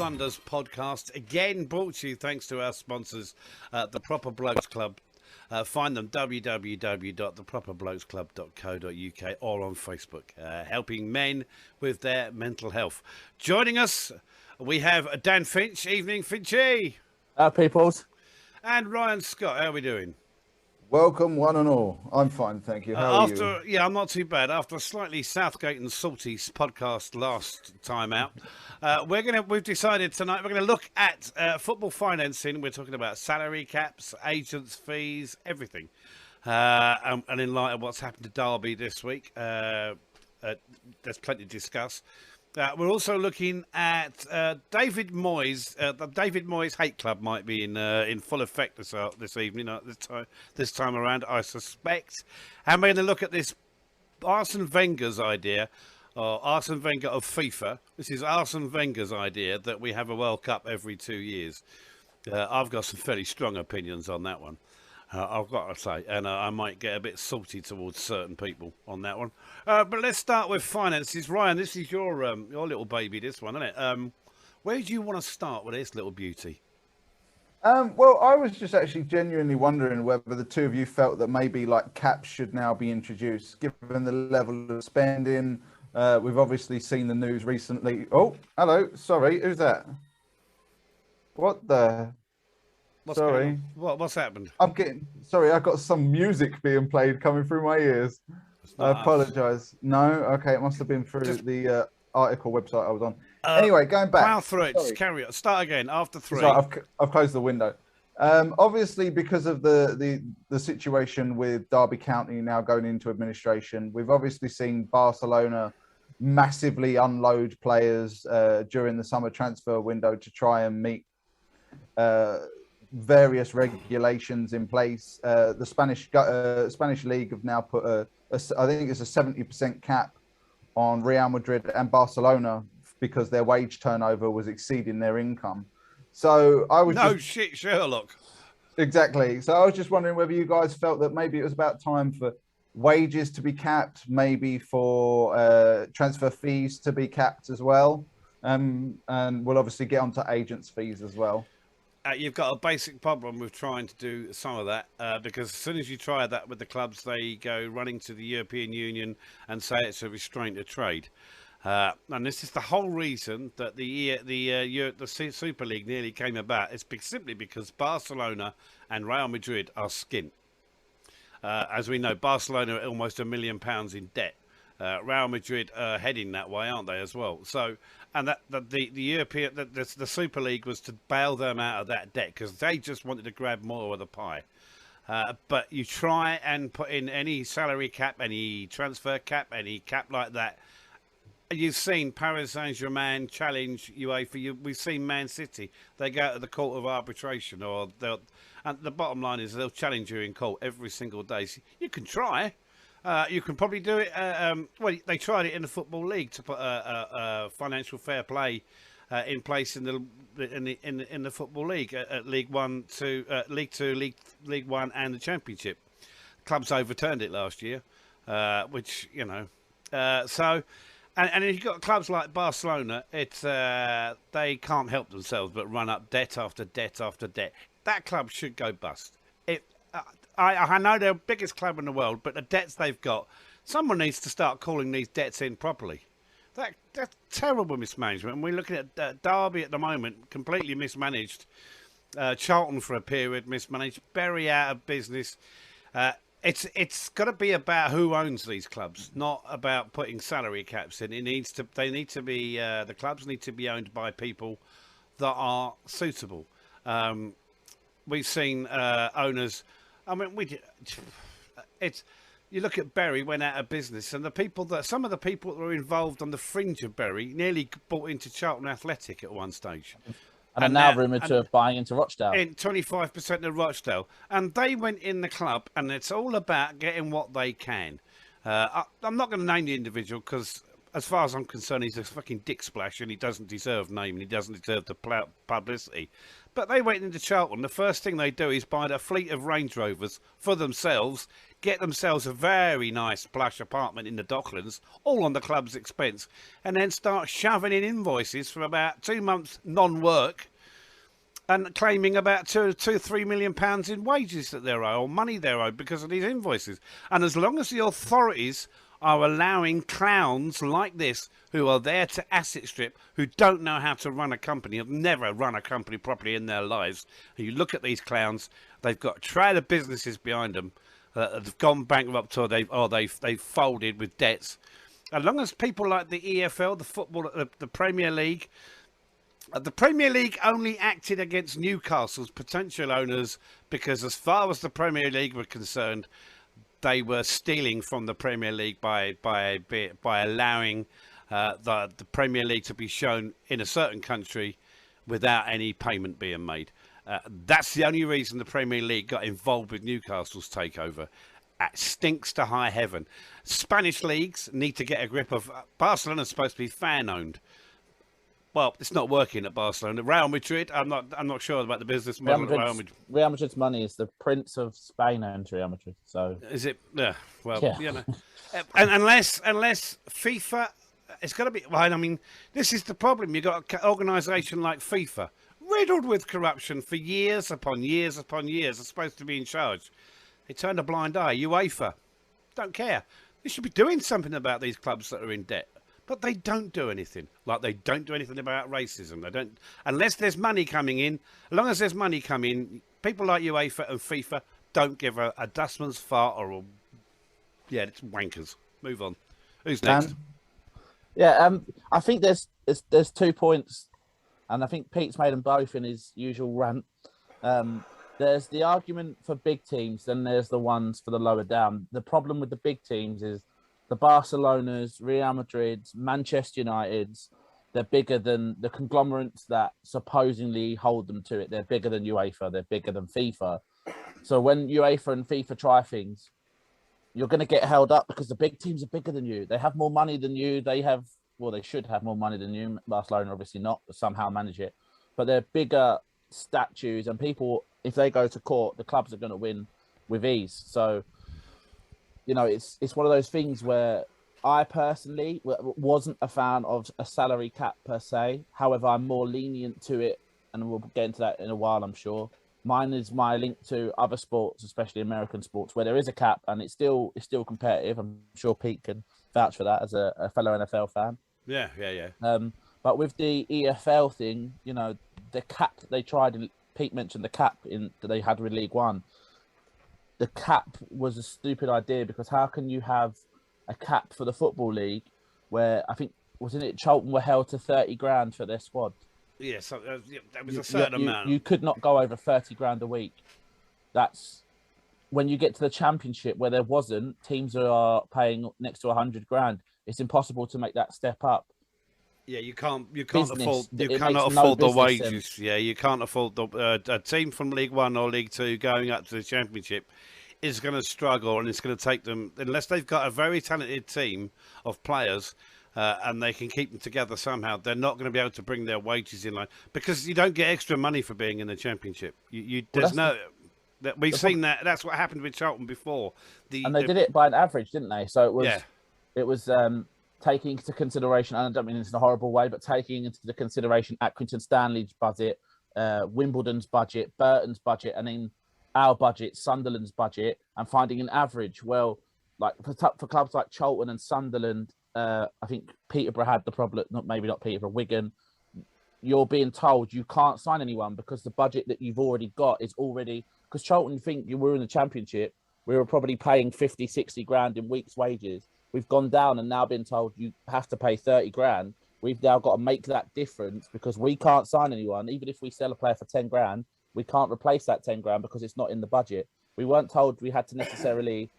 Thunders podcast, again brought to you thanks to our sponsors, the Proper Blokes Club. Find them www.theproperblokesclub.co.uk or on Facebook, helping men with their mental health. Joining us, we have Dan Finch. Evening, Finchy. Peoples. And Ryan Scott. How are we doing? Welcome, one and all. I'm fine, thank you. How are you? Yeah, I'm not too bad. After a slightly Southgate and salty podcast last time out, we've decided tonight we're gonna look at football financing. We're talking about salary caps, agents' fees, everything. And in light of what's happened to Derby this week, there's plenty to discuss. We're also looking at David Moyes. The David Moyes hate club might be in full effect this evening, this time around, I suspect. And we're going to look at this Arsene Wenger's idea, or Arsene Wenger of FIFA. This is Arsene Wenger's idea that we have a World Cup every 2 years. I've got some fairly strong opinions on that one. I've got to say, and I might get a bit salty towards certain people on that one. But let's start with finances. Ryan, this is your little baby, this one, isn't it? Where do you want to start with this little beauty? Well, I was just actually genuinely wondering whether the two of you felt that maybe like caps should now be introduced, given the level of spending. We've obviously seen the news recently. Oh, hello. Sorry, who's that? What the... Sorry. What's happened? I got some music being played coming through my ears. I apologise. No? Okay, it must have been through the article website I was on. Anyway, going back. Plow through it. Just carry on. Start again after three. Sorry, I've closed the window. Obviously, because of the situation with Derby County now going into administration, we've obviously seen Barcelona massively unload players during the summer transfer window to try and meet various regulations in place. The Spanish league have now put I think it's a 70% cap on Real Madrid and Barcelona because their wage turnover was exceeding their income. So I was shit, Sherlock. Exactly. So I was just wondering whether you guys felt that maybe it was about time for wages to be capped, maybe for transfer fees to be capped as well, and we'll obviously get onto agents' fees as well. You've got a basic problem with trying to do some of that because as soon as you try that with the clubs, they go running to the European Union and say it's a restraint of trade. And this is the whole reason that the Super League nearly came about. It's simply because Barcelona and Real Madrid are skint. As we know, Barcelona are almost £1 million in debt. Real Madrid are heading that way, aren't they, as well? So, and the Super League was to bail them out of that debt because they just wanted to grab more of the pie. But you try and put in any salary cap, any transfer cap, any cap like that. You've seen Paris Saint-Germain challenge UEFA. We've seen Man City. They go to the court of arbitration, and the bottom line is they'll challenge you in court every single day. So you can try. You can probably do it. Well, they tried it in the Football League to put a financial fair play in place in the Football League at League One, League Two, League One, and the Championship. Clubs overturned it last year, which so. And if you've got clubs like Barcelona, they can't help themselves but run up debt after debt after debt. That club should go bust. I know they're the biggest club in the world, but the debts they've got, someone needs to start calling these debts in properly. That's terrible mismanagement. And we're looking at Derby at the moment, completely mismanaged. Charlton for a period mismanaged. Bury out of business. It's got to be about who owns these clubs, not about putting salary caps in. The clubs need to be owned by people that are suitable. We've seen owners. I mean, you look at Bury went out of business, and some of the people that were involved on the fringe of Bury nearly bought into Charlton Athletic at one stage. And are now rumoured of buying into Rochdale. In 25% of Rochdale. And they went in the club, and it's all about getting what they can. I'm not going to name the individual because, as far as I'm concerned, he's a fucking dick splash and he doesn't deserve name and he doesn't deserve the publicity. But they went into Charlton. The first thing they do is buy a fleet of Range Rovers for themselves, get themselves a very nice plush apartment in the Docklands, all on the club's expense, and then start shoving in invoices for about 2 months non-work and claiming about £3 million in wages that they're owed, or money they're owed because of these invoices. And as long as the authorities are allowing clowns like this, who are there to asset strip, who don't know how to run a company, have never run a company properly in their lives, and you look at these clowns, they've got a trail of businesses behind them that have gone bankrupt, or they've folded with debts. As long as people like the EFL, the football, the Premier League, the Premier League only acted against Newcastle's potential owners because, as far as the Premier League were concerned, they were stealing from the Premier League by allowing the Premier League to be shown in a certain country without any payment being made. That's the only reason the Premier League got involved with Newcastle's takeover. It stinks to high heaven. Spanish leagues need to get a grip of. Barcelona's supposed to be fan-owned. Well, it's not working at Barcelona. Real Madrid, I'm not sure about the business model. Real Madrid's money is the Prince of Spain owns Real Madrid. So is it? Yeah. Well, yeah. You know, and unless FIFA, it's got to be. Well, I mean, this is the problem. You've got an organisation like FIFA, riddled with corruption for years upon years upon years. Are supposed to be in charge. They turned a blind eye. UEFA don't care. They should be doing something about these clubs that are in debt. But they don't do anything. Like they don't do anything about racism. They don't, unless there's money coming in. As long as there's money coming in, people like UEFA and FIFA don't give a dustman's fart or a, yeah, it's wankers. Move on. Who's next? I think there's 2 points, and I think Pete's made them both in his usual rant. There's the argument for big teams, then there's the ones for the lower down. The problem with the big teams is the Barcelonas, Real Madrids, Manchester Uniteds, they're bigger than the conglomerates that supposedly hold them to it. They're bigger than UEFA. They're bigger than FIFA. So when UEFA and FIFA try things, you're going to get held up because the big teams are bigger than you. They have more money than you. They should have more money than you. Barcelona obviously not, but somehow manage it. But they're bigger statues, and people, if they go to court, the clubs are going to win with ease. So, you know, it's one of those things where I personally wasn't a fan of a salary cap per se. However, I'm more lenient to it, and we'll get into that in a while, I'm sure. Mine is my link to other sports, especially American sports, where there is a cap and it's still competitive. I'm sure Pete can vouch for that as a fellow NFL fan. Yeah. But with the EFL thing, you know, the cap that they tried, Pete mentioned the cap that they had with League One. The cap was a stupid idea because how can you have a cap for the Football League where I think, wasn't it Charlton were held to 30 grand for their squad? Yeah, so that was a certain amount. You could not go over 30 grand a week. That's when you get to the Championship where there wasn't, teams are paying next to 100 grand. It's impossible to make that step up. Yeah, you cannot afford the wages. Sense. Yeah, you can't afford a team from League One or League Two going up to the Championship is going to struggle, and it's going to take them, unless they've got a very talented team of players and they can keep them together somehow. They're not going to be able to bring their wages in line because you don't get extra money for being in the Championship. We've seen that. That's what happened with Charlton before. They did it by an average, didn't they? So it was taking into consideration, and I don't mean this in a horrible way, but taking into the consideration Accrington Stanley's budget, Wimbledon's budget, Burton's budget, and then our budget, Sunderland's budget, and finding an average. Well, like for clubs like Charlton and Sunderland, I think Peterborough had the problem, maybe not Peterborough, Wigan, you're being told you can't sign anyone because the budget that you've already got is already, because Charlton think you were in the Championship, we were probably paying 50, 60 grand in weeks' wages. We've gone down and now been told you have to pay 30 grand. We've now got to make that difference because we can't sign anyone. Even if we sell a player for 10 grand, we can't replace that 10 grand because it's not in the budget. We weren't told we had to necessarily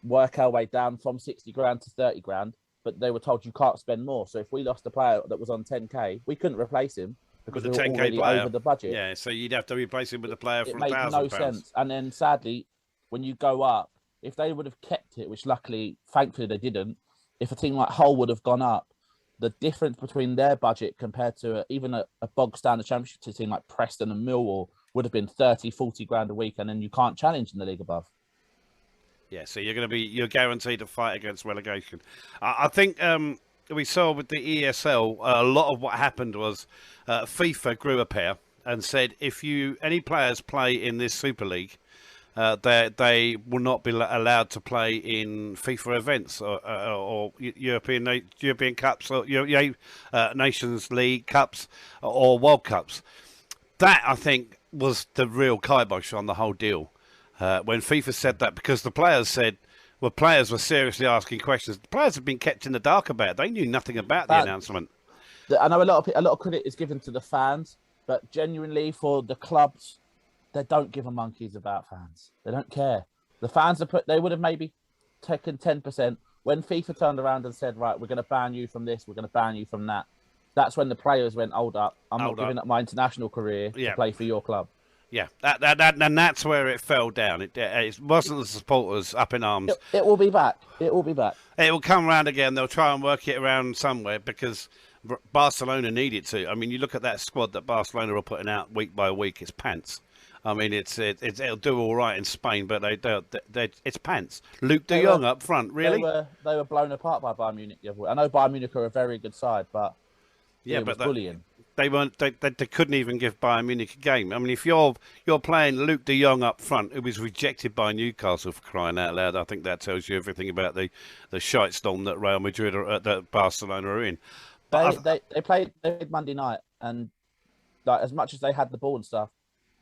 work our way down from 60 grand to 30 grand, but they were told you can't spend more. So if we lost a player that was on 10K, we couldn't replace him because we were already over the budget. Yeah, so you'd have to replace him with a player for £1,000. It made no sense. And then sadly, when you go up, if they would have kept it, which luckily, thankfully they didn't, if a team like Hull would have gone up, the difference between their budget compared to even a bog standard Championship team like Preston and Millwall would have been 30, 40 grand a week, and then you can't challenge in the league above. Yeah, so you're guaranteed a fight against relegation. I think we saw with the ESL a lot of what happened was FIFA grew a pair and said if any players play in this Super League, they will not be allowed to play in FIFA events or European Cups or Nations League Cups or World Cups. That I think was the real kibosh on the whole deal. When FIFA said that, because the players were seriously asking questions. The players have been kept in the dark about it. They knew nothing about the announcement. I know a lot of credit is given to the fans, but genuinely for the clubs, they don't give a monkeys about fans. They don't care. The fans they would have maybe taken 10% when FIFA turned around and said, right, we're going to ban you from this, we're going to ban you from that. That's when the players went, hold up, I'm not giving up my international career to play for your club. Yeah, and that's where it fell down. It wasn't the supporters up in arms. It will be back. It will be back. It will come around again. They'll try and work it around somewhere because Barcelona need it to. I mean, you look at that squad that Barcelona are putting out week by week. It's pants. I mean, it'll do all right in Spain, but it's pants. Luke De Jong up front, really? They were blown apart by Bayern Munich the other week. I know Bayern Munich are a very good side, but it was bullying. They weren't. They couldn't even give Bayern Munich a game. I mean, if you're playing Luke De Jong up front, who was rejected by Newcastle for crying out loud, I think that tells you everything about the shitestorm that Real Madrid that Barcelona are in. But they played Monday night, and like as much as they had the ball and stuff,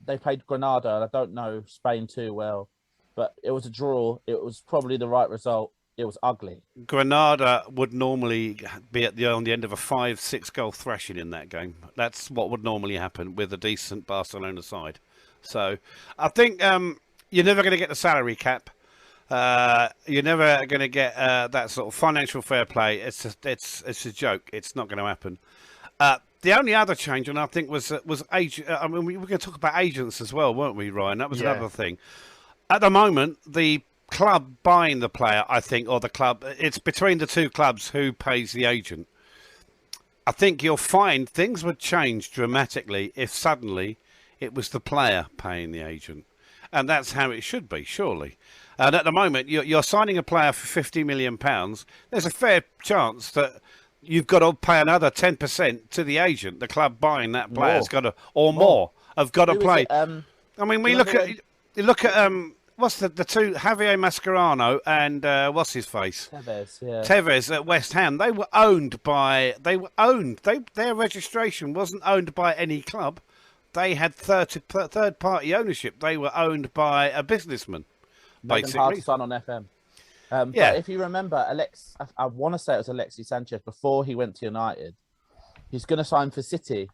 they played Granada, and I don't know Spain too well, but it was a draw. It was probably the right result. It was ugly. Granada would normally be on the end of a 5-6 goal thrashing in that game. That's what would normally happen with a decent Barcelona side. So I think you're never going to get the salary cap. You're never going to get that sort of financial fair play. It's a joke. It's not going to happen. The only other change, and I think was agent. I mean, we were going to talk about agents as well, weren't we, Ryan? That was another thing. At the moment, the club buying the player, I think, or the club, it's between the two clubs who pays the agent. I think you'll find things would change dramatically if suddenly it was the player paying the agent. And that's how it should be, surely. And at the moment, you're signing a player for £50 million. There's a fair chance that you've got to pay another 10% to the agent. The club buying that player's got to, or more, have got to play. I mean, we look at what's the two, Javier Mascherano and what's his face? Tevez at West Ham. They were owned. Their registration wasn't owned by any club. They had third party ownership. They were owned by a businessman, basically. Hard to sign on FM. But if you remember, I want to say it was Alexis Sanchez before he went to United. He's going to sign for City.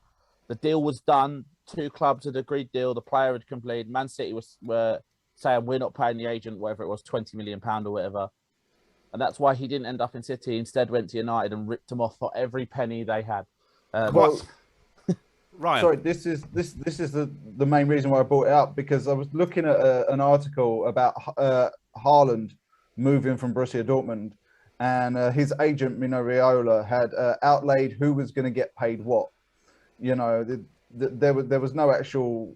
The deal was done. Two clubs had agreed deal. The player had completed. Man City were saying we're not paying the agent, whatever it was, £20 million or whatever. And that's why he didn't end up in City. Instead went to United and ripped them off for every penny they had. Ryan. Sorry, this is the main reason why I brought it up, because I was looking at an article about Haaland moving from Borussia Dortmund, and his agent Mino Raiola had outlaid who was going to get paid what. You know, there was no actual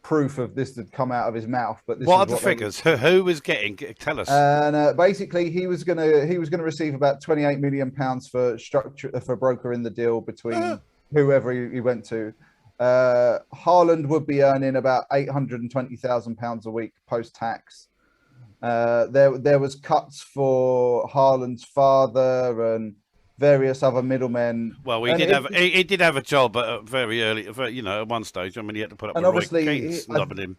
proof of this had come out of his mouth. But what are the figures? Who was getting? Tell us. And basically, he was going to receive about £28 million for brokering the deal between whoever he went to. Haaland would be earning about £820,000 a week post tax. There was cuts for Haaland's father and various other middlemen. Well, he did have a job at very early, at one stage. I mean, he had to put up with Roy Keane snubbing him.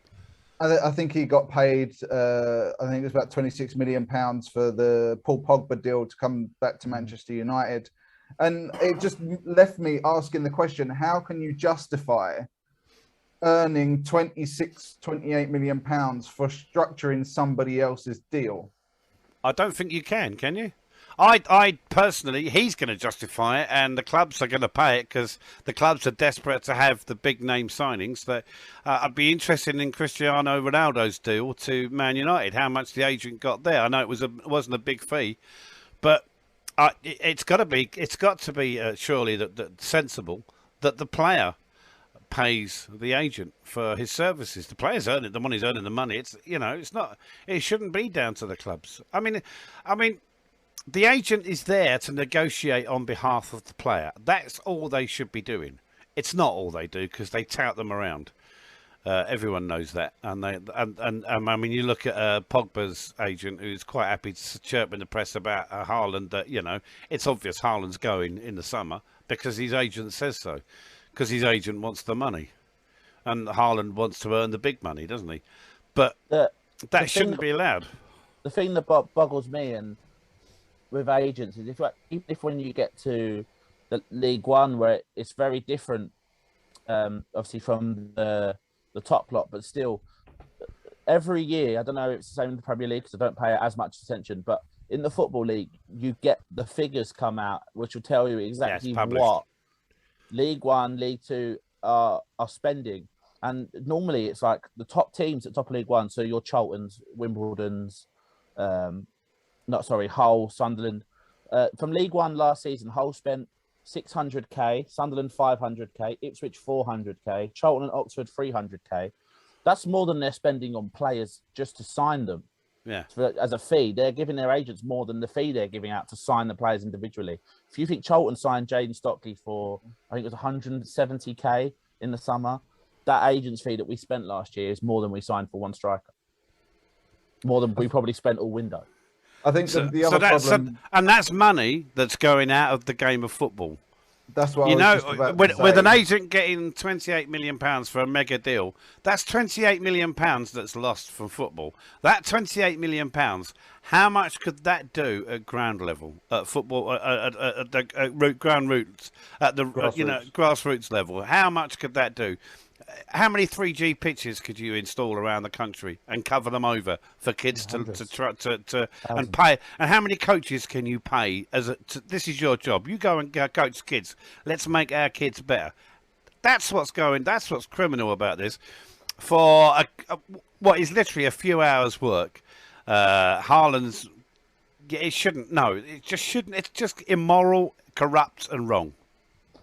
I think he got paid. I think it was about £26 million for the Paul Pogba deal to come back to Manchester United, and it just left me asking the question: how can you justify earning £28 million for structuring somebody else's deal? I don't think you can you? I personally, he's going to justify it, and the clubs are going to pay it because the clubs are desperate to have the big name signings. That I'd be interested in Cristiano Ronaldo's deal to Man United. How much the agent got there? I know it wasn't a big fee, but it's got to be surely that sensible that the player pays the agent for his services. The player's earning the money's earning the money. It's it's not. It shouldn't be down to the clubs. I mean, the agent is there to negotiate on behalf of the player. That's all they should be doing. It's not all they do because they tout them around. Everyone knows that, and I mean, you look at Pogba's agent, who's quite happy to chirp in the press about Haaland. That it's obvious Haaland's going in the summer because his agent says so, because his agent wants the money, and Haaland wants to earn the big money, doesn't he? But that shouldn't be allowed. The thing that boggles me and with agents is if when you get to the League One, where it's very different, obviously from the top lot, but still, every year, I don't know if it's the same in the Premier League because I don't pay as much attention, but in the Football League, you get the figures come out, which will tell you exactly what League One, League Two are spending. And normally it's like the top teams at top of League One, so your Charltons, Wimbledon's, Hull, Sunderland. From League One last season, Hull spent 600k, Sunderland 500k, Ipswich 400k, Charlton and Oxford 300k. That's more than they're spending on players just to sign them. Yeah. As a fee, they're giving their agents more than the fee they're giving out to sign the players individually. If you think Charlton signed Jaden Stockley for, I think it was 170k in the summer, that agent's fee that we spent last year is more than we signed for one striker. More than we probably spent all window. I think the other problem... and that's money that's going out of the game of football. That's what with an agent getting £28 million for a mega deal, that's £28 million that's lost from football. That £28 million, how much could that do at ground level, at football, at the ground roots, at the grassroots level? How much could that do? How many 3G pitches could you install around the country and cover them over for kids to and pay? And how many coaches can you pay this is your job? You go and coach kids. Let's make our kids better. That's what's criminal about this. For what is literally a few hours work, Haaland's. It shouldn't. No, it just shouldn't. It's just immoral, corrupt, and wrong.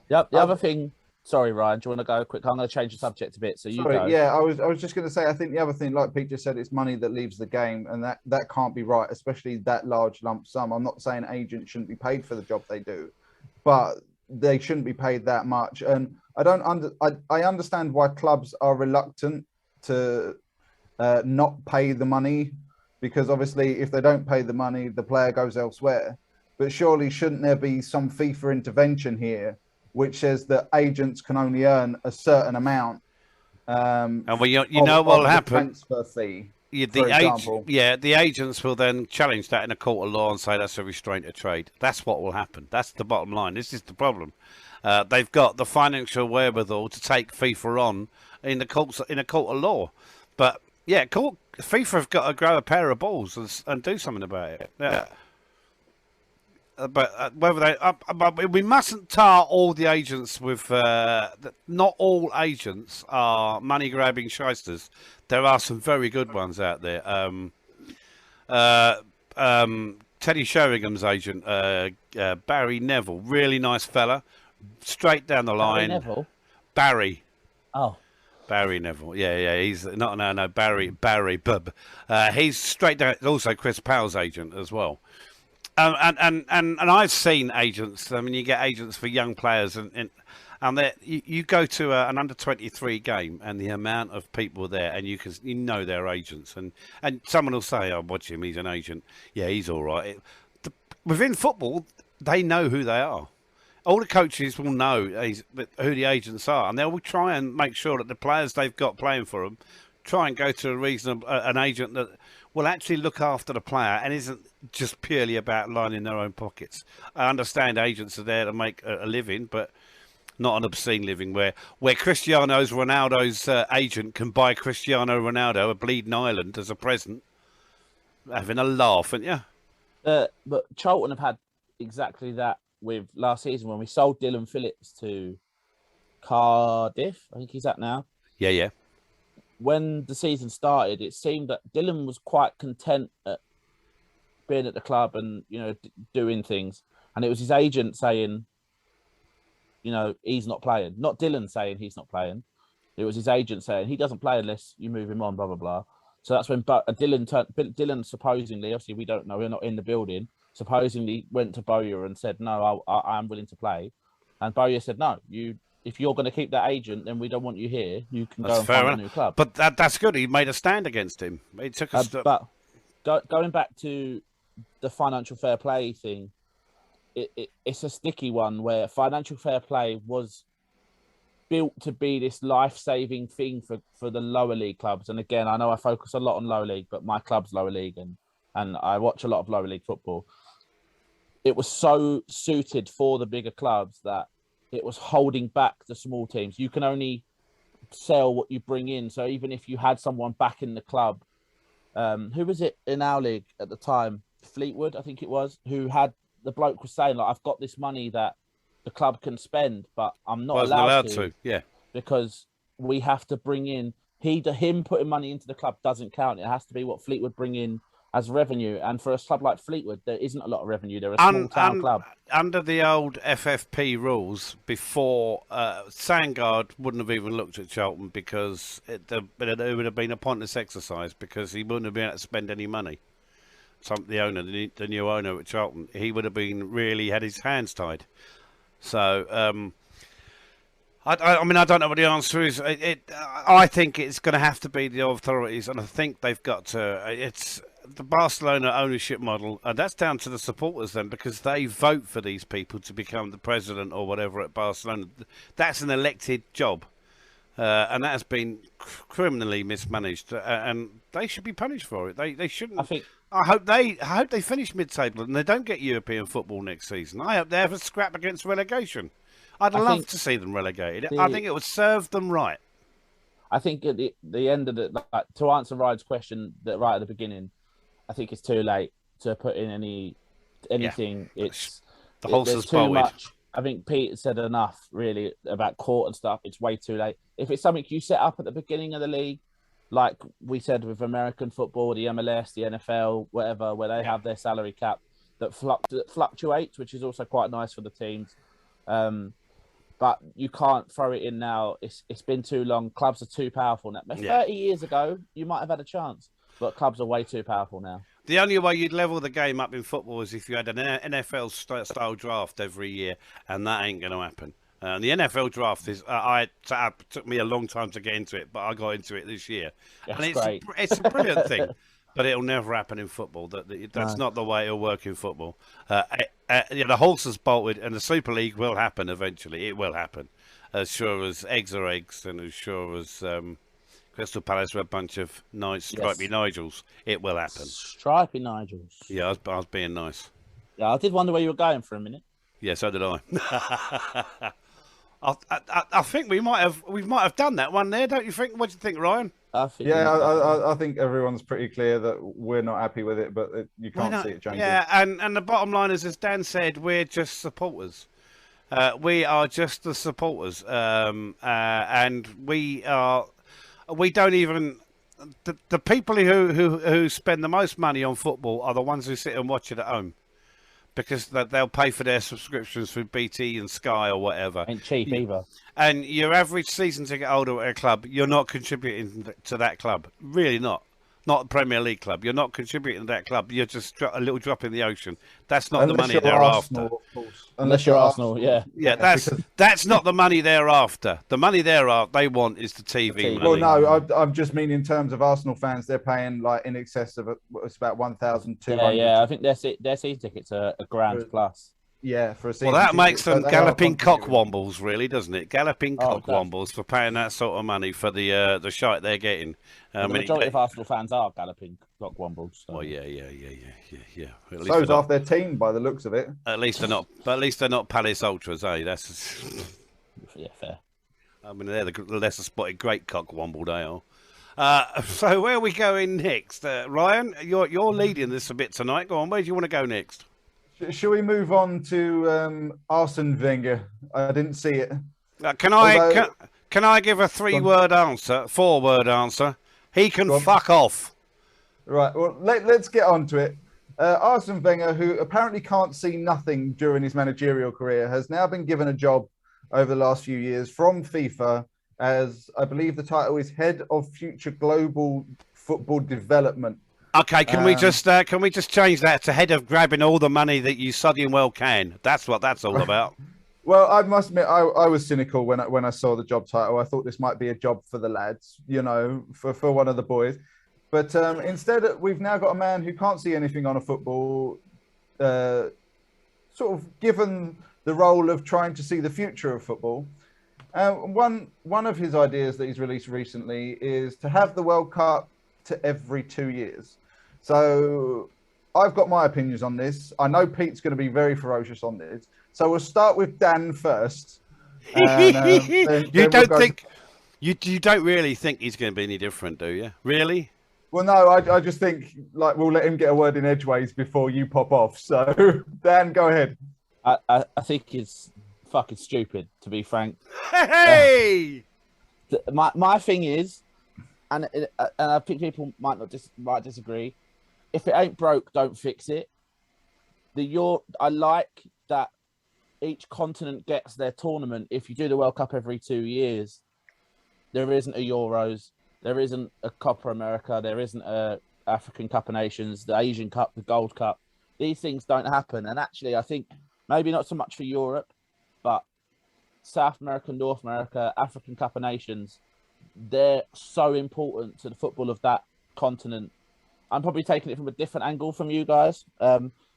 Yep. The other thing. Sorry, Ryan, do you want to go quick? I'm going to change the subject a bit. So you go. Yeah, I was just going to say, I think the other thing, like Pete just said, it's money that leaves the game, and that can't be right, especially that large lump sum. I'm not saying agents shouldn't be paid for the job they do, but they shouldn't be paid that much. And I understand why clubs are reluctant to not pay the money, because obviously if they don't pay the money, the player goes elsewhere. But surely shouldn't there be some FIFA intervention here, which says that agents can only earn a certain amount. And you know what will happen? Transfer fee, the agents will then challenge that in a court of law and say that's a restraint of trade. That's what will happen. That's the bottom line. This is the problem. They've got the financial wherewithal to take FIFA on in a court of law, but FIFA have got to grow a pair of balls and do something about it. Yeah. But we mustn't tar all the agents with. Not all agents are money grabbing shysters. There are some very good ones out there. Teddy Sheringham's agent, Barry Neville, really nice fella, straight down the line. Neville? Barry. Oh. Barry Neville, yeah, he's Barry Bub. He's straight down. Also, Chris Powell's agent as well. And I've seen agents. I mean, you get agents for young players, and you go to an under-23 game, and the amount of people there, and you know they're agents, and someone will say, "Oh, watch him, he's an agent. Yeah, he's all right." Within football, they know who they are. All the coaches will know who the agents are, and they will try and make sure that the players they've got playing for them try and go to an agent that will actually look after the player and isn't just purely about lining their own pockets. I understand agents are there to make a living, but not an obscene living where Cristiano Ronaldo's agent can buy Cristiano Ronaldo a bleeding island as a present, having a laugh, aren't you? But Charlton have had exactly that with last season when we sold Dylan Phillips to Cardiff. I think he's at now. Yeah. When the season started, it seemed that Dylan was quite content at being at the club and, doing things. And it was his agent saying, he's not playing. Not Dylan saying he's not playing. It was his agent saying he doesn't play unless you move him on, blah blah blah. So that's when Dylan supposedly, obviously we don't know, we're not in the building, supposedly went to Bowyer and said, no, I'm willing to play. And Bowyer said, no, if you're going to keep that agent, then we don't want you here. You can go and find a new club. But that's good. He made a stand against him. He took a step. But going back to the financial fair play thing, it's a sticky one where financial fair play was built to be this life-saving thing for the lower league clubs. And again, I know I focus a lot on lower league, but my club's lower league and I watch a lot of lower league football. It was so suited for the bigger clubs that it was holding back the small teams. You can only sell what you bring in. So even if you had someone back in the club, who was it in our league at the time? Fleetwood, I think it was, who had the bloke was saying, like, I've got this money that the club can spend, but I'm not allowed to. Yeah, because we have to bring in him putting money into the club doesn't count. It has to be what Fleetwood bring in as revenue. And for a club like Fleetwood, there isn't a lot of revenue. They're a small town club. Under the old FFP rules, before Sandgaard wouldn't have even looked at Charlton because it would have been a pointless exercise because he wouldn't have been able to spend any money. The new owner at Charlton, he would have been really had his hands tied. So, I mean, I don't know what the answer is. I think it's going to have to be the authorities, and I think they've got to. It's the Barcelona ownership model, and that's down to the supporters then, because they vote for these people to become the president or whatever at Barcelona. That's an elected job, and that has been criminally mismanaged, and they should be punished for it. They shouldn't. I hope they finish mid-table and they don't get European football next season. I hope they have a scrap against relegation. I'd love to see them relegated. I think it would serve them right. I think at the end of to answer Ryan's question right at the beginning, I think it's too late to put in anything. Yeah, it's the horse is too much. I think Pete said enough really about court and stuff. It's way too late. If it's something you set up at the beginning of the league, like we said with American football, the MLS, the NFL, whatever, where they have their salary cap that fluctuates, which is also quite nice for the teams. But you can't throw it in now. It's been too long. Clubs are too powerful now. 30 years ago, you might have had a chance, but clubs are way too powerful now. The only way you'd level the game up in football is if you had an NFL-style draft every year, and that ain't going to happen. The NFL draft is. It took me a long time to get into it, but I got into it this year, and it's a brilliant thing. But it'll never happen in football. That's not the way it'll work in football. The horse has bolted, and the Super League will happen eventually. It will happen, as sure as eggs are eggs, and as sure as Crystal Palace are a bunch of nice stripy Nigels. It will happen. Stripy Nigels. Yeah, I was being nice. Yeah, I did wonder where you were going for a minute. Yeah, so did I. I think we might have done that one there, don't you think? What do you think, Ryan? I think everyone's pretty clear that we're not happy with it, but you can't see it changing. Yeah, and the bottom line is, as Dan said, we're just supporters. We are just the supporters, and we don't even. The people who spend the most money on football are the ones who sit and watch it at home. Because they'll pay for their subscriptions through BT and Sky or whatever. Ain't cheap either. And your average season ticket holder at a club, you're not contributing to that club. Really not. Not a Premier League club. You're not contributing to that club. You're just a little drop in the ocean. That's not the money they're after. Unless you're Arsenal, yeah. Yeah, that's not the money they're after. The money they want is the TV money. Well, no, I'm just mean in terms of Arsenal fans, they're paying like in excess of it's about 1,200. Yeah, I think their season tickets are $1,000 plus. Yeah, for a season. Well, that makes them galloping cockwombles, really, doesn't it? Galloping cockwombles for paying that sort of money for the shite they're getting. The majority of Arsenal fans are galloping cockwombles. So. Well, yeah. So's half their team, by the looks of it. At least they're not. But at least they're not Palace Ultras, eh? That's yeah, fair. I mean, they're the lesser spotted great cockwomble they are. So where are we going next, Ryan? You're leading this a bit tonight. Go on. Where do you want to go next? Shall we move on to Arsene Wenger? I didn't see it. Can I give a 3-word answer, 4-word answer? He can fuck off. Right. Well, let's get on to it. Arsene Wenger, who apparently can't see nothing during his managerial career, has now been given a job over the last few years from FIFA as I believe the title is Head of Future Global Football Development. Okay, can we just change that to head of grabbing all the money that you sodding well can? That's what that's all about. Well, I must admit, I was cynical when I saw the job title. I thought this might be a job for the lads, you know, for one of the boys. But instead, we've now got a man who can't see anything on a football, sort of given the role of trying to see the future of football. One of his ideas that he's released recently is to have the World Cup to every 2 years. So I've got my opinions on this. I know Pete's going to be very ferocious on this. So we'll start with Dan first. And, you don't really think he's going to be any different, do you? Really? Well, no, I just think like we'll let him get a word in edgeways before you pop off. So Dan, go ahead. I think it's fucking stupid, to be frank. Hey! My thing is, and I think people might disagree. If it ain't broke, don't fix it. I like that each continent gets their tournament. If you do the World Cup every 2 years, there isn't a Euros, there isn't a Copa America, there isn't a African Cup of Nations, the Asian Cup, the Gold Cup. These things don't happen. And actually, I think maybe not so much for Europe, but South America, North America, African Cup of Nations, they're so important to the football of that continent. I'm probably taking it from a different angle from you guys.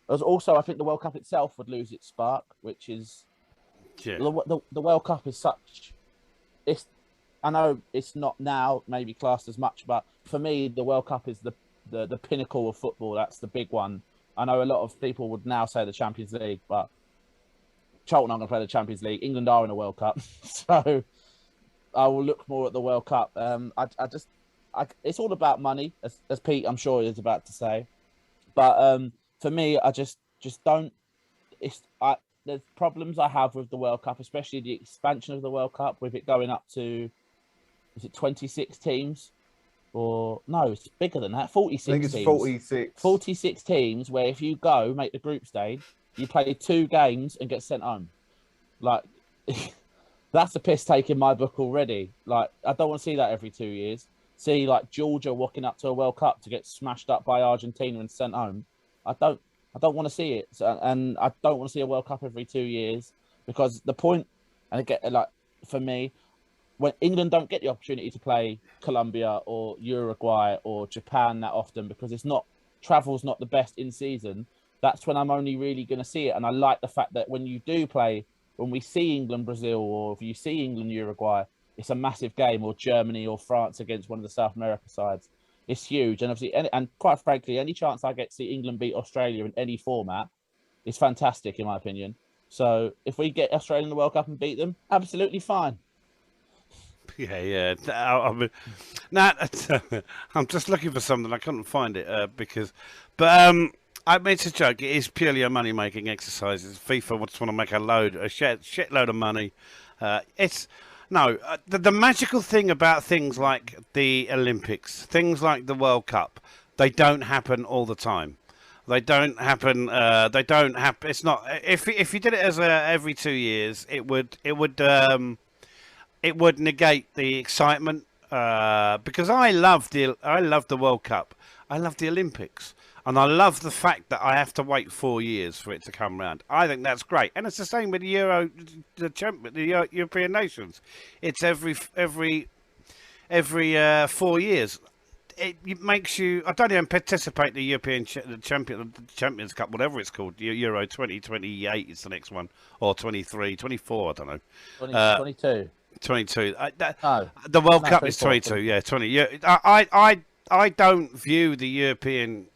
Also, I think the World Cup itself would lose its spark, which is the World Cup is such. I know it's not now maybe classed as much, but for me, the World Cup is the pinnacle of football. That's the big one. I know a lot of people would now say the Champions League, but Charlton aren't going to play the Champions League. England are in a World Cup, so I will look more at the World Cup. It's all about money, as Pete, I'm sure, is about to say. But for me, I just don't. There's problems I have with the World Cup, especially the expansion of the World Cup, with it going up to, is it 26 teams? Or no, it's bigger than that. 46 I think it's teams. 46. 46 teams, where if you go make the group stage, you play 2 games and get sent home. Like, that's a piss take in my book already. Like, I don't want to see that every 2 years. See, like, Georgia walking up to a World Cup to get smashed up by Argentina and sent home. I don't want to see it. And I don't want to see a World Cup every 2 years, because the point, and again, like, for me, when England don't get the opportunity to play Colombia or Uruguay or Japan that often, because travel's not the best in season, that's when I'm only really going to see it. And I like the fact that when we see England, Brazil, or if you see England, Uruguay, it's a massive game, or Germany or France against one of the South America sides. It's huge. And obviously, and quite frankly, any chance I get to see England beat Australia in any format is fantastic, in my opinion. So if we get Australia in the World Cup and beat them, absolutely fine. Yeah. I'm just looking for something. I couldn't find it I mean, it's a joke. It is purely a money-making exercise. FIFA just want to make a shitload of money. The magical thing about things like the Olympics, things like the World Cup, they don't happen all the time. They don't happen. It's not. If you did it as every 2 years, it would negate the excitement. Because I love the World Cup. I love the Olympics. And I love the fact that I have to wait 4 years for it to come round. I think that's great, and it's the same with the European nations. It's every 4 years. It makes you. I don't even participate in the European Champions Cup, whatever it's called. Euro 2028 is the next one, or 23, 24. I don't know. 22. 22. The World Cup is 22. Yeah, 20. Yeah, I don't view the European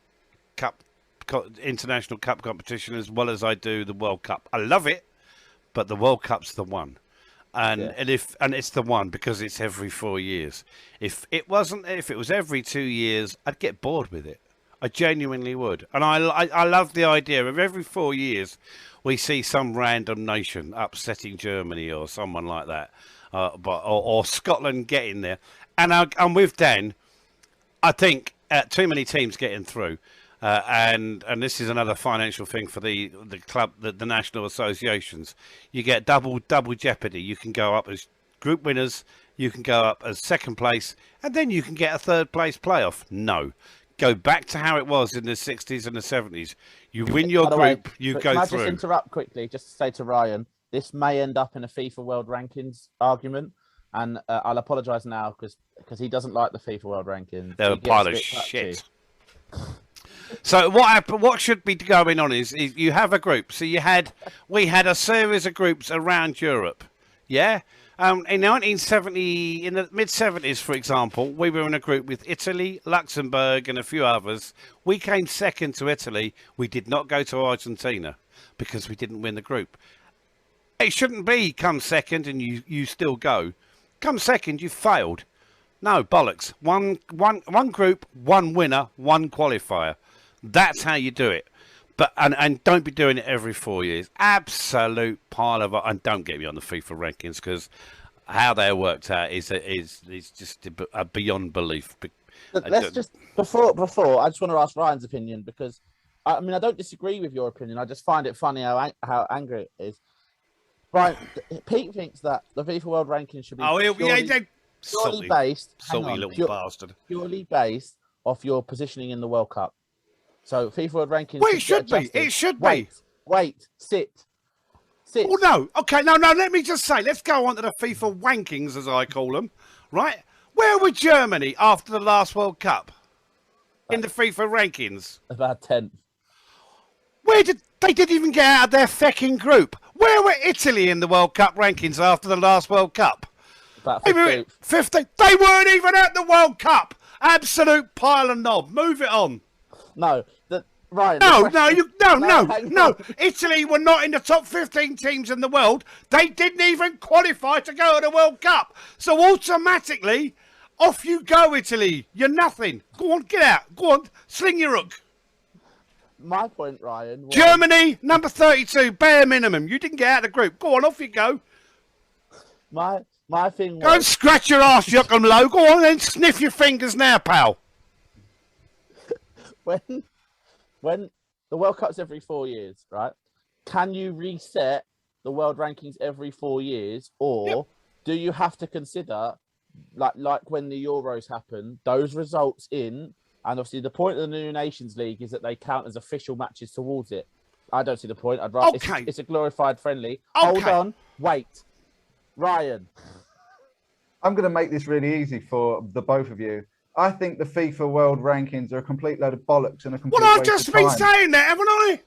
Cup, international cup competition, as well as I do the World Cup. I love it, but the World Cup's the one, and it's the one because it's every 4 years. If it was every 2 years, I'd get bored with it. I genuinely would, and I love the idea of every 4 years we see some random nation upsetting Germany or someone like that, or Scotland getting there. And I'm with Dan. I think too many teams getting through. And this is another financial thing for the club, the national associations. You get double jeopardy. You can go up as group winners, you can go up as second place, and then you can get a third place playoff. No. Go back to how it was in the 60s and the 70s. You win your By the way, group, you but go can I through. just interrupt quickly, just to say to Ryan, this may end up in a FIFA World Rankings argument, and I'll apologise now because he doesn't like the FIFA World Rankings. They're He a gets pile of bit touchy. shit. So what should be going on is you have a group. So we had a series of groups around Europe. Yeah. In 1970, in the mid-70s, for example, we were in a group with Italy, Luxembourg, and a few others. We came second to Italy. We did not go to Argentina because we didn't win the group. It shouldn't be come second and you still go. Come second, you failed. No, bollocks. One group, one winner, one qualifier. That's how you do it. But and don't be doing it every 4 years. Absolute pile of, and don't get me on the FIFA rankings because how they worked out is just beyond belief. Let's just before I just want to ask Ryan's opinion because I mean I don't disagree with your opinion. I just find it funny how angry it is. Ryan, Pete thinks that the FIFA World Rankings should be purely based. Salty little bastard. Purely based off your positioning in the World Cup. So FIFA World Rankings. Well, it should be. It should be. Wait. Sit. Oh no. Okay. No. Let me just say. Let's go on to the FIFA wankings, as I call them. Right. Where were Germany after the last World Cup in the FIFA rankings? About 10th. They didn't even get out of their fucking group? Where were Italy in the World Cup rankings after the last World Cup? About 15th. 15th. They weren't even at the World Cup. Absolute pile of knob. Move it on. No, Ryan. No. Italy were not in the top 15 teams in the world. They didn't even qualify to go to the World Cup. So automatically, off you go, Italy. You're nothing. Go on, get out. Go on, sling your hook. My point, Ryan. Germany, number 32, bare minimum. You didn't get out of the group. Go on, off you go. My thing was... Go and scratch your arse, Joachim Low. Go on and sniff your fingers now, pal. When the World Cup's every 4 years, right? Can you reset the world rankings every 4 years, or do you have to consider, like when the Euros happen, those results in, and obviously the point of the New Nations League is that they count as official matches towards it. I don't see the point. I'd rather it's a glorified friendly. Okay. Hold on, wait, Ryan. I'm going to make this really easy for the both of you. I think the FIFA World Rankings are a complete load of bollocks and a complete Well, I've waste just of been time. saying that, haven't I?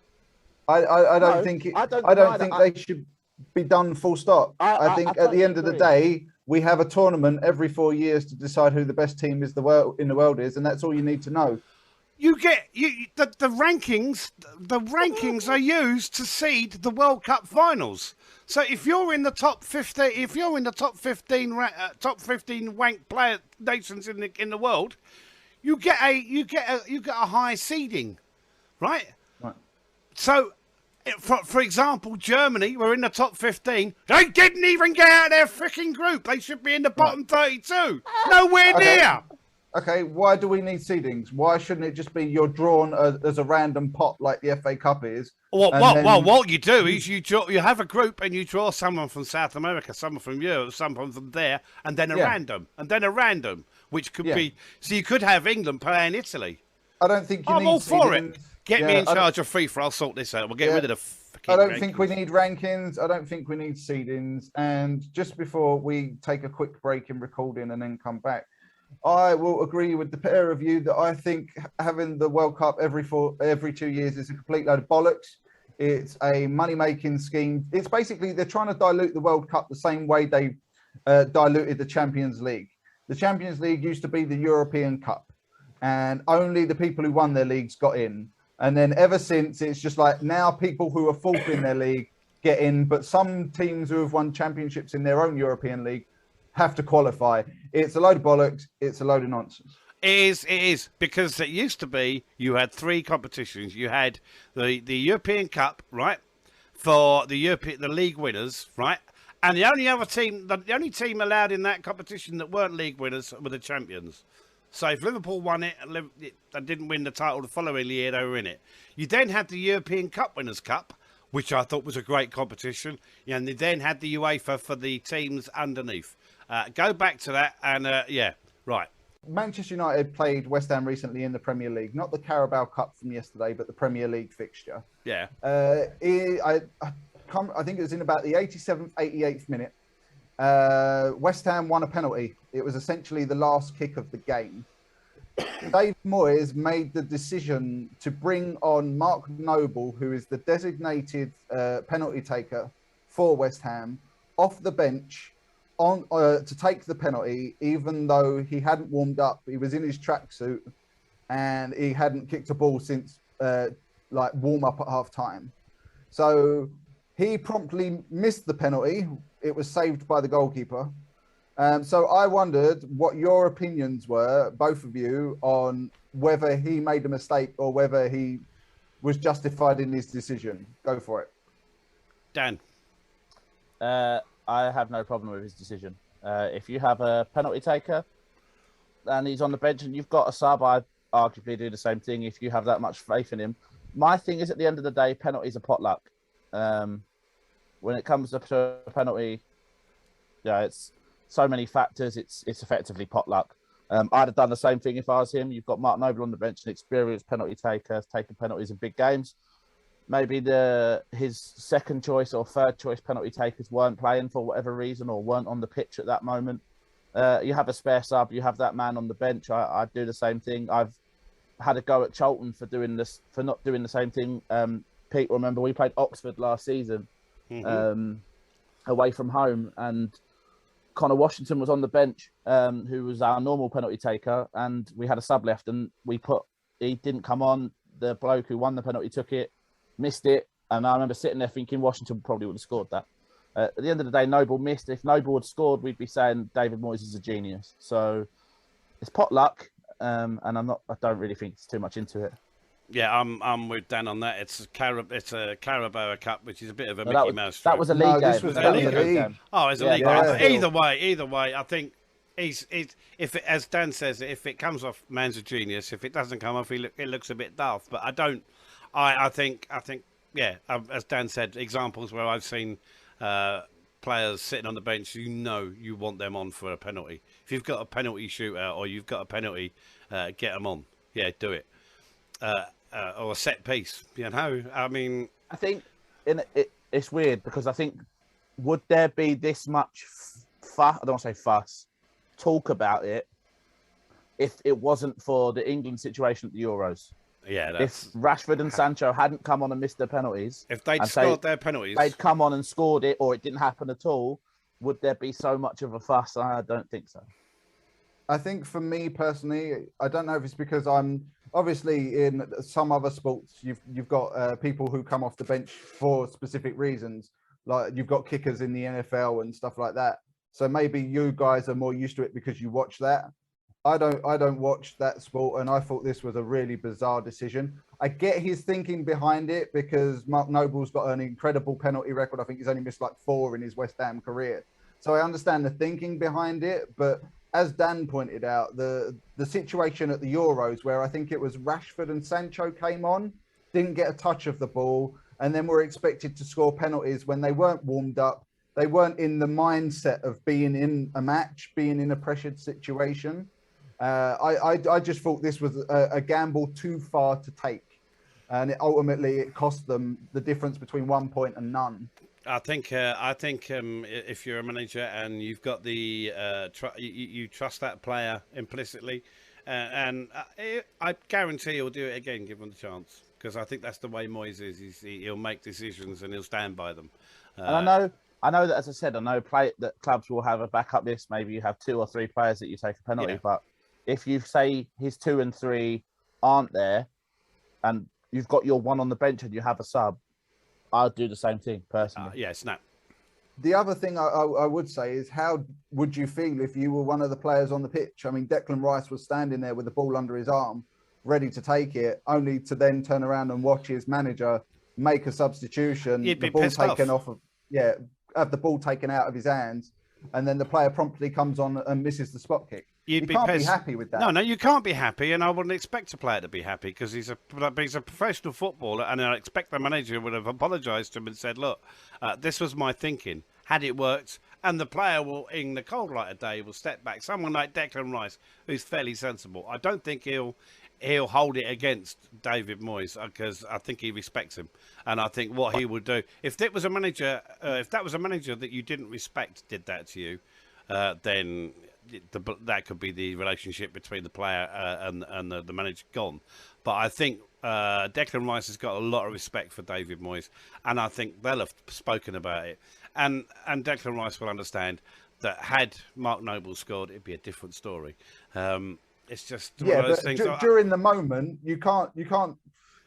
I don't think they should be done full stop. I think at the end of the day, we have a tournament every 4 years to decide who the best team is in the world is, and that's all you need to know. The rankings. The rankings are used to seed the World Cup finals. So if you're in the top 15, top 15 wank player nations in the world, you get a high seeding, right? Right. So, for example, Germany were in the top 15. They didn't even get out of their freaking group. They should be in the bottom 32. Nowhere near. Okay, why do we need seedings? Why shouldn't it just be you're drawn as a random pot like the FA Cup is? What you do is you have a group and you draw someone from South America, someone from Europe, someone from there, and then a random, which could be. So you could have England playing Italy. I don't think you I'm need all for seedings. it. Get me in charge of FIFA. I'll sort this out. We'll get rid of the fucking I don't rankings. think we need rankings. I don't think we need seedings. And just before we take a quick break in recording and then come back, I will agree with the pair of you that I think having the World Cup every 2 years is a complete load of bollocks. It's a money-making scheme. It's basically they're trying to dilute the World Cup the same way they diluted the Champions League. The Champions League used to be the European Cup, and only the people who won their leagues got in. And then ever since, it's just like now people who are fourth in their league get in, but some teams who have won championships in their own European league have to qualify. It's a load of bollocks. It's a load of nonsense. It is because it used to be you had three competitions. You had the European Cup, right, for the league winners, right, and the only team allowed in that competition that weren't league winners were the champions. So if Liverpool won it and didn't win the title the following year, they were in it. You then had the European Cup Winners' Cup, which I thought was a great competition, and they then had the UEFA for the teams underneath. Go back to that, and yeah, right. Manchester United played West Ham recently in the Premier League, not the Carabao Cup from yesterday, but the Premier League fixture. Yeah. I think it was in about the 87th, 88th minute. West Ham won a penalty. It was essentially the last kick of the game. Dave Moyes made the decision to bring on Mark Noble, who is the designated penalty taker for West Ham, off the bench to take the penalty, even though he hadn't warmed up. He was in his tracksuit and he hadn't kicked a ball since warm up at half time. So he promptly missed the penalty. It was saved by the goalkeeper. So I wondered what your opinions were, both of you, on whether he made a mistake or whether he was justified in his decision. Go for it. Dan. I have no problem with his decision. If you have a penalty taker and he's on the bench and you've got a sub, I'd arguably do the same thing if you have that much faith in him. My thing is, at the end of the day, penalties are potluck. When it comes to a penalty, yeah, it's so many factors. It's effectively potluck. I'd have done the same thing if I was him. You've got Mark Noble on the bench, an experienced penalty taker, taking penalties in big games. Maybe his second choice or third choice penalty takers weren't playing for whatever reason or weren't on the pitch at that moment. You have a spare sub, you have that man on the bench. I'd do the same thing. I've had a go at Charlton for not doing the same thing. Pete, remember we played Oxford last season away from home, and Connor Washington was on the bench, who was our normal penalty taker, and we had a sub left, and he didn't come on. The bloke who won the penalty took it, missed it, and I remember sitting there thinking Washington probably would have scored that. At the end of the day, Noble missed. If Noble had scored, we'd be saying David Moyes is a genius. So it's potluck, and I don't really think it's too much into it. Yeah, I'm with Dan on that. It's a Carabao Cup, which is a bit of a Mickey Mouse. That was a league game. This was a league game. Oh, it's a league game. Either way, I think as Dan says, if it comes off, man's a genius. If it doesn't come off, it looks a bit daft. But I think, yeah, as Dan said, examples where I've seen players sitting on the bench, you want them on for a penalty. If you've got a penalty shootout or you've got a penalty, get them on. Yeah, do it. Or a set piece, I mean, I think it's weird because I think, would there be this much fuss? I don't want to say fuss, talk about it if it wasn't for the England situation at the Euros. Yeah, if Rashford and Sancho hadn't come on and missed their penalties, if they'd scored their penalties, they'd come on and scored it, or it didn't happen at all, would there be so much of a fuss? I don't think so. I think for me personally, I don't know if it's because I'm obviously in some other sports, you've got people who come off the bench for specific reasons, like you've got kickers in the NFL and stuff like that. So maybe you guys are more used to it because you watch that. I don't watch that sport, and I thought this was a really bizarre decision. I get his thinking behind it because Mark Noble's got an incredible penalty record. I think he's only missed like 4 in his West Ham career. So I understand the thinking behind it, but as Dan pointed out, the situation at the Euros where I think it was Rashford and Sancho came on, didn't get a touch of the ball, and then were expected to score penalties when they weren't warmed up. They weren't in the mindset of being in a match, being in a pressured situation. I just thought this was a gamble too far to take, and ultimately it cost them the difference between 1 point and none. I think if you're a manager and you've got the you trust that player implicitly, and I guarantee he'll do it again given the chance, because I think that's the way Moyes is. He'll make decisions and he'll stand by them. And I know that, as I said, I know that clubs will have a backup list. Maybe you have 2 or 3 players that you take a penalty, but if you say his 2 and 3 aren't there, and you've got your 1 on the bench and you have a sub, I'd do the same thing personally. Snap. The other thing I would say is, how would you feel if you were one of the players on the pitch? I mean, Declan Rice was standing there with the ball under his arm, ready to take it, only to then turn around and watch his manager make a substitution, You'd be the ball pissed taken off. Have the ball taken out of his hands, and then the player promptly comes on and misses the spot kick. You can't be happy with that. No, you can't be happy, and I wouldn't expect a player to be happy because he's a professional footballer, and I expect the manager would have apologised to him and said, "Look, this was my thinking. Had it worked, and the player will, in the cold light of day, will step back. Someone like Declan Rice, who's fairly sensible, I don't think he'll hold it against David Moyes because I think he respects him, and I think what he would do if that was a manager, that you didn't respect did that to you, then that could be the relationship between the player and the manager gone. But I think Declan Rice has got a lot of respect for David Moyes, and I think they'll have spoken about it. And Declan Rice will understand that had Mark Noble scored, it'd be a different story. It's just one of those things. During the moment, you can't.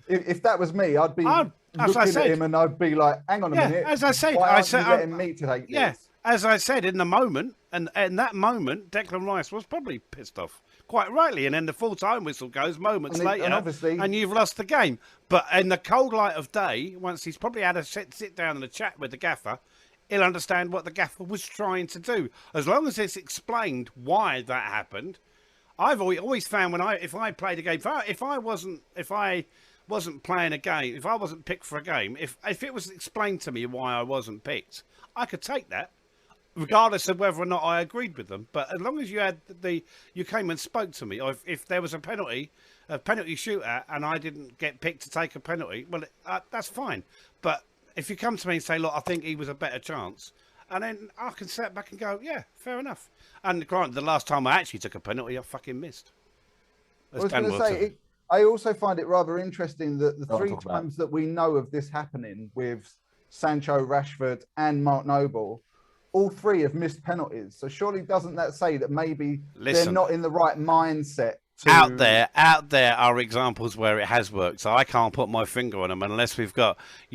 If that was me, I'd be looking at him and I'd be like, "Hang on a minute." As I said, why aren't you letting me to take this? As I said, in the moment, and in that moment, Declan Rice was probably pissed off, quite rightly. And then the full-time whistle goes moments later, and you've lost the game. But in the cold light of day, once he's probably had a sit down and a chat with the gaffer, he'll understand what the gaffer was trying to do. As long as it's explained why that happened. I've always found if I played a game, if I wasn't playing a game, if I wasn't picked for a game, if it was explained to me why I wasn't picked, I could take that, regardless of whether or not I agreed with them. But as long as you came and spoke to me, or if there was a penalty shootout, and I didn't get picked to take a penalty, well, that's fine. But if you come to me and say, look, I think he was a better chance, and then I can sit back and go, yeah, fair enough. And granted, the last time I actually took a penalty, I fucking missed. I was going to say, I also find it rather interesting that the three times that we know of this happening with Sancho, Rashford, and Mark Noble, all three have missed penalties. So surely doesn't that say that maybe they're not in the right mindset? Out there are examples where it has worked. So I can't put my finger on them unless we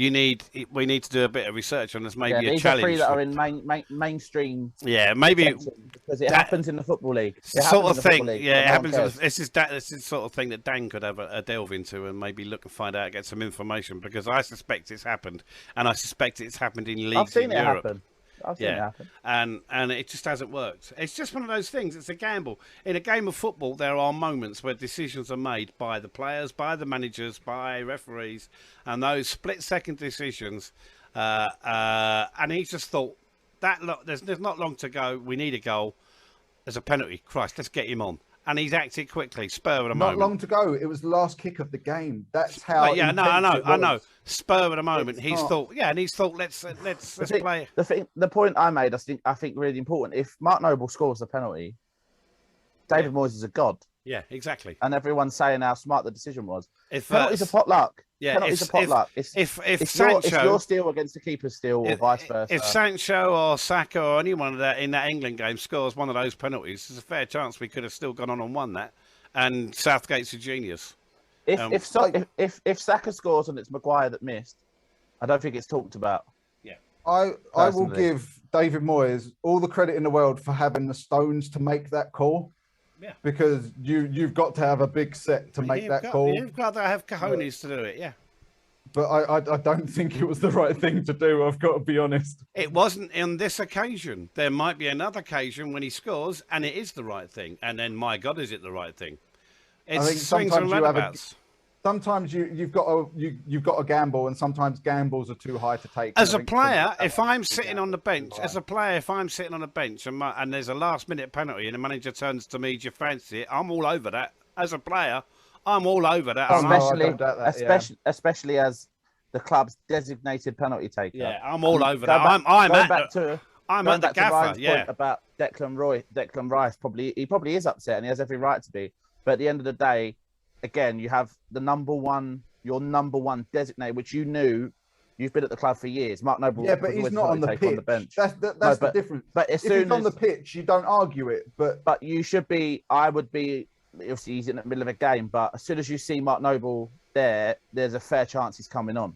need to do a bit of research on this. Maybe a challenge. These are three that are in mainstream. Yeah, maybe because it happens in the football league. Sort of thing. Yeah, it happens. This is the sort of thing that Dan could have a delve into and maybe look and find out, get some information, because I suspect it's happened, and I suspect it's happened in leagues in Europe. Happen. I've seen it happen. And it just hasn't worked. It's just one of those things. It's a gamble. In a game of football, there are moments where decisions are made by the players, by the managers, by referees, and those split-second decisions. And he just thought, there's not long to go. We need a goal. There's a penalty. Christ, let's get him on. And he's acted quickly, spur of the moment. Not long to go. It was the last kick of the game. That's how. I know. Spur of the moment. He's thought, let's play. The point I made, I think really important. If Mark Noble scores the penalty, David Moyes is a god. Yeah, exactly. And everyone's saying how smart the decision was. If penalty's a potluck. Yeah, penalty's a potluck. It's your steal against the keeper's steal, or vice versa. If Sancho or Saka or anyone in that England game scores one of those penalties, there's a fair chance we could have still gone on and won that. And Southgate's a genius. If Saka scores and it's Maguire that missed, I don't think it's talked about. Yeah, I will give David Moyes all the credit in the world for having the stones to make that call. Yeah, because you've got to have a big set to make that call. You've got to have cojones to do it. Yeah, but I don't think it was the right thing to do. I've got to be honest. It wasn't on this occasion. There might be another occasion when he scores and it is the right thing. And then, my God, is it the right thing? It's I think swings and roundabouts. Sometimes you've got to gamble, and sometimes gambles are too high to take. As a player, if I'm sitting on the bench, and there's a last-minute penalty, and the manager turns to me, "Do you fancy it?" I'm all over that. As a player, I'm all over that. Especially as the club's designated penalty taker. Yeah, I'm all over that. I'm at the gaffer. Yeah, about Declan Rice. He probably is upset, and he has every right to be. But at the end of the day, again, you have your number one designated, which you knew. You've been at the club for years. Mark Noble. Yeah, but he's not on the pitch. That's the difference. But if he's on the pitch, you don't argue it. But you should be. I would be. Obviously, he's in the middle of a game. But as soon as you see Mark Noble there's a fair chance he's coming on.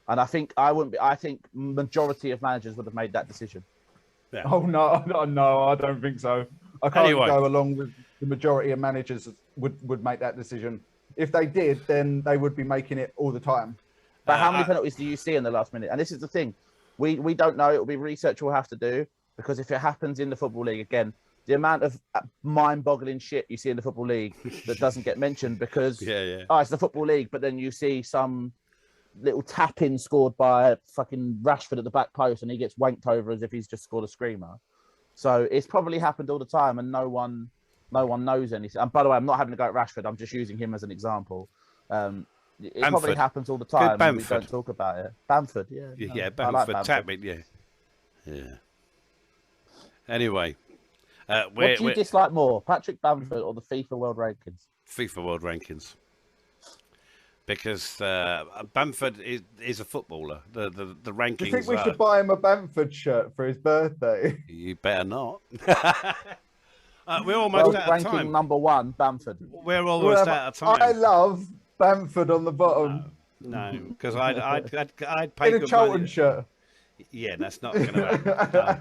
And I think I wouldn't be. I think majority of managers would have made that decision. Yeah. Oh no, I don't think so. I can't go along with the majority of managers would make that decision. If they did, then they would be making it all the time. But how many penalties do you see in the last minute? And this is the thing. We don't know. It will be research we'll have to do, because if it happens in the Football League, again, the amount of mind-boggling shit you see in the Football League that doesn't get mentioned because, it's the Football League, but then you see some little tap in scored by fucking Rashford at the back post, and he gets wanked over as if he's just scored a screamer. So it's probably happened all the time, and no one knows anything. And by the way, I'm not having to go at Rashford. I'm just using him as an example. It probably happens all the time, and we don't talk about it. Bamford, yeah. Yeah, I Bamford, like Bamford. tap it, yeah. Anyway. What do you dislike more, Patrick Bamford or the FIFA World Rankings? FIFA World Rankings. Because Bamford is a footballer. The rankings. Do you think we should buy him a Bamford shirt for his birthday? You better not. We're almost out of ranking time. number 1, Bamford. We're almost out of time. I love Bamford on the bottom. No, because I'd pay in a good Charlton money. shirt. Yeah, that's not going to happen. No,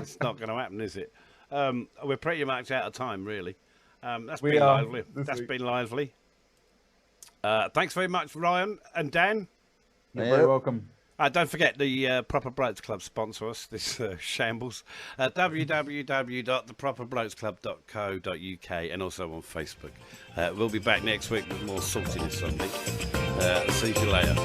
it's not going to happen, is it? We're pretty much out of time, really. That's been lively. That's been lively. Thanks very much, Ryan and Dan. You're very welcome. Don't forget, the Proper Blokes Club sponsor us, this shambles. www.theproperblokesclub.co.uk and also on Facebook. We'll be back next week with more saltiness on me. See you later.